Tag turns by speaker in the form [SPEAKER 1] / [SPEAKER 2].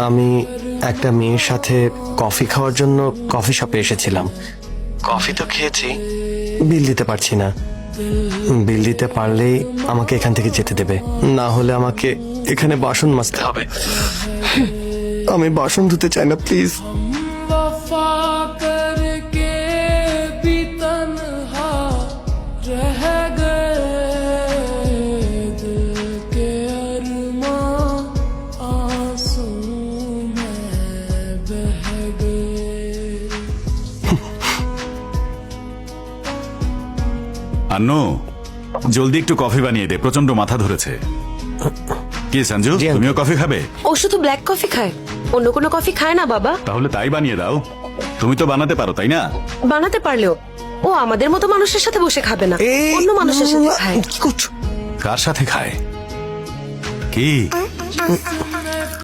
[SPEAKER 1] আমি একটা মেয়ের সাথে কফি খাওয়ার জন্য কফি শপে এসেছিলাম। কফি তো খেয়েছি, বিল দিতে পারছি না। বিল দিতে পারলেই আমাকে এখান থেকে যেতে দেবে, না হলে আমাকে এখানে বাসন মাজতে হবে। আমি বাসন ধুতে চাই না, প্লিজ।
[SPEAKER 2] वफा करके भी तन्हा रह गए दिल के अरमां आंसू में बह गए।
[SPEAKER 3] আন্নু, জলদি একটু কফি বানিয়ে দে, প্রচন্ড মাথা ধরেছে। কি সঞ্জু,
[SPEAKER 1] জি,
[SPEAKER 3] তুমিও কফি খাবে?
[SPEAKER 4] ও শুধু ব্ল্যাক কফি খায়, অন্য কোনো কফি খায় না বাবা।
[SPEAKER 3] তাহলে তাই বানিয়ে দাও। তুমি তো বানাতে পারো, তাই না?
[SPEAKER 4] বানাতে পারলেও ও আমাদের মতো মানুষের সাথে বসে খাবে না,
[SPEAKER 1] এই,
[SPEAKER 4] অন্য মানুষের সাথে খায়।
[SPEAKER 1] কি করছো?
[SPEAKER 3] কার সাথে খায়? কি